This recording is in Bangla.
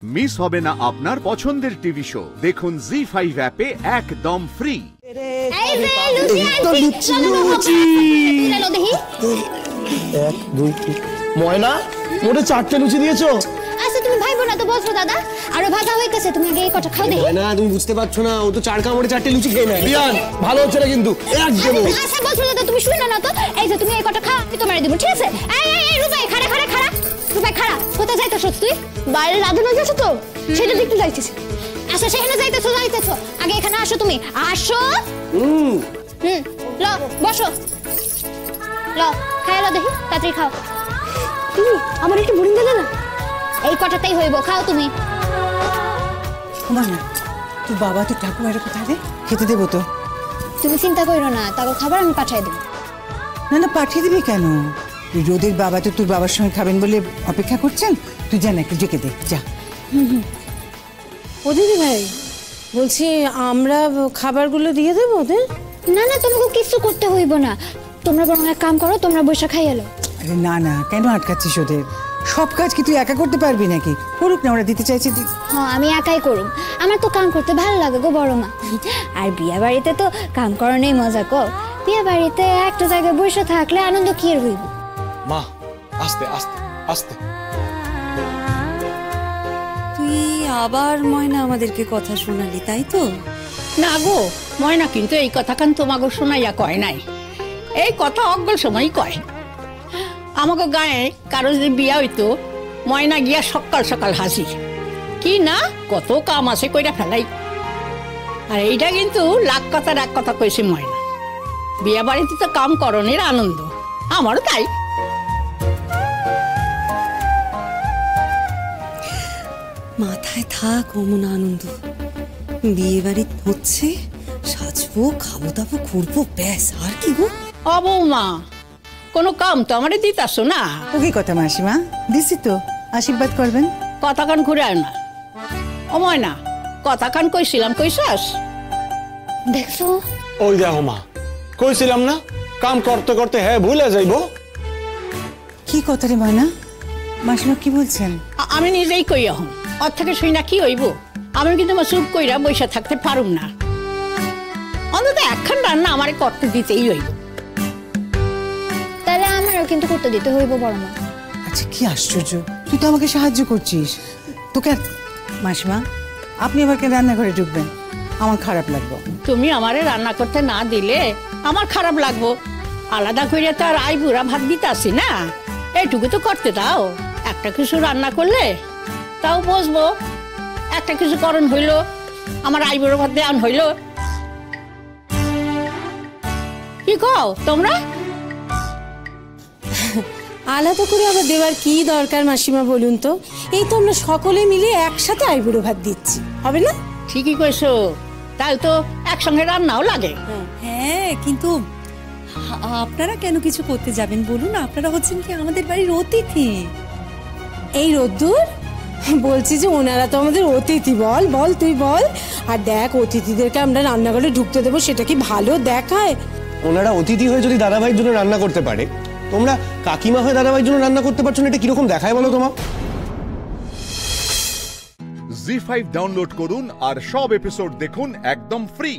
মিস হবে না আপনার পছন্দের টিভি শো। দেখুন জি5 অ্যাপে একদম ফ্রি। ময়না মোটে 4টে লুচি দিয়েছো? আচ্ছা তুমি ভাইবো না তো বলছো দাদা, আরো ভাজা হইতেছে, তুমি আগে এই কটা খাও দেখি। না তুমি বুঝতে পারছো না, ও তো 4 কামড়ে 4টে লুচি খেয়ে নেয়। রিয়ান ভালো হচ্ছে না কিন্তু একদম। আচ্ছা বলছো দাদা, তুমি শুনো না তো, এই যে তুমি এই কটা খাও, আমি তোমারে দেব, ঠিক আছে? এই রূপাই খাড়া খাড়া খাড়া, রূপাই খাড়া। কোথায় যাইতেছস তুই? বাইরে রাধুনা যাচ্ছ তো, সেটা দেখতে যাইতেছি। আচ্ছা সেখানে যাইতেছো আগে এখানে আসো, তুমি আসো। ল বসো, ল খাই ল দেখি, তাড়াতাড়ি খাও। তুমি আমার একটু বুড়ি দিলে না, এই কটাতেই হইব, খাও তুমি। না তোর বাবা তো ঠাকুমার কোথায় রে, খেতে দেবো তো। তুমি চিন্তা করো না, তারপর খাবার আমি পাঠিয়ে দেবো। না পাঠিয়ে দিবি কেন? রোদের বাবা তো তোর বাবার সঙ্গে খাবেন বলে অপেক্ষা করছেন, তুই যা না একটু ডেকে দে যা। ও দিদি ভাই বলছি, আমরা খাবারগুলো দিয়ে দেবো ওদের? না তোমাকে কিছু করতে হইব না, তোমরা বরং এক কাম করো, তোমরা বসে খাই এলো। আরে না কেন আটকাচ্ছিস ওদের? সব কাজ কি তুই একা করতে পারবি নাকি? করুক না, ওরা দিতে চাইছে। হ্যাঁ আমি একাই করুম, আমার তো কাম করতে ভালো লাগে গো বড় মা। আর বিয়া বাড়িতে তো কাম করানোই মজা গো। বিয়া বাড়িতে একটা জায়গায় বসে থাকলে আনন্দ কি আর হইব। মা আস্তে আস্তে আস্তে। তুই আবার ময়না আমাদেরকে কথা শোনালি, তাই তো? না গো, ময়না কিন্তু এই কথা কান তোমাকে শোনাইয়া কয় নাই, এই কথা অজ্ঞল সময় কয়। আমাকে গায়ে কারো যদি বিয়া হইতো, ময়না গিয়া সকাল সকাল হাসি কি না কত কাম আছে কইরা ফেলাই। আর এইটা কিন্তু লাখ কথার এক কথা কইছে ময়না, বিয়া বাড়িতে তো কাম করণের আনন্দ, আমারও তাই। মাথায় থাক অমন আনন্দ, বিয়ে বাড়ি হচ্ছে, সাজবো খাবো দাবো ঘুরবো, ব্যাস আর কি গো। ও বৌমা, কোনো কাম তো আমারে দিতাছো না? ও কি কথা মাসিমা, দিছি তো, আশীর্বাদ করবেন। কথা কান ঘুরে আয় না। ও ময়না, কথা কান কইছিলাম কইছাস? দেখছো ওই দেখো মা, কইছিলাম না কাম করতে করতে হ্যাঁ ভুলে যাইবো। কি কথা রে ময়না, মাসিমা কি বলছেন? আমি নিজেই কই এখন, ওর থেকে শুই না কি হইব? আমি কিন্তু আমার চুপ কইরা বসে থাকতে পারুম না, অন্তত একখান রান্না আমারে করতে দিতেই হইব। তাহলে আমারও কিন্তু করতে দিতে হইব বড় মা। আচ্ছা কি আশ্চর্য, তুই তো আমাকে সাহায্য করছিস, তোকে। মাসিমা আপনি আবার কেন রান্নাঘরে ঢুকবেন? আমার খারাপ লাগবে। তুমি আমারে রান্না করতে না দিলে আমার খারাপ লাগবো? আলাদা কইরা তো আর আই বুড়া ভাত দিতে আসি না, এইটুকু তো করতে দাও। একটা কিছু রান্না করলে তাও বসবো, একটা কিছু করণ হইল, আমার আই বুড়ো ভাত দেওয়ান হইল। কি কও তোমরা? আলাদা করে আবার দেওয়ার কি দরকার মাসিমা বলুন তো? এই তো আমরা সকলে মিলে একসাথে আইবুড়ো ভাত দিচ্ছি, হবে না? ঠিকই কইছো, তাই তো একসঙ্গে রান্নাও লাগে। হ্যাঁ কিন্তু আপনারা কেন কিছু করতে যাবেন বলুন? আপনারা হচ্ছেন কি আমাদের বাড়ির অতিথি। এই রোদ্দুর বলছি যে ওনারা তো আমাদের অতিথি, বল বল তুই বল। আর দেখ, অতিথিদেরকে আমরা রান্নাঘরে ঢুকতে দেবো, সেটা কি ভালো দেখায়? ওনারা অতিথি হয়ে যদি দাদাভাইয়ের জন্য রান্না করতে পারে, তোমরা কাকিমা হয়ে দাদাভাইয়ের জন্য রান্না করতে পারছো না, এটা কিরকম দেখায় বলো তোমার? জি5 ডাউনলোড করুন আর সব এপিসোড দেখুন একদম ফ্রি।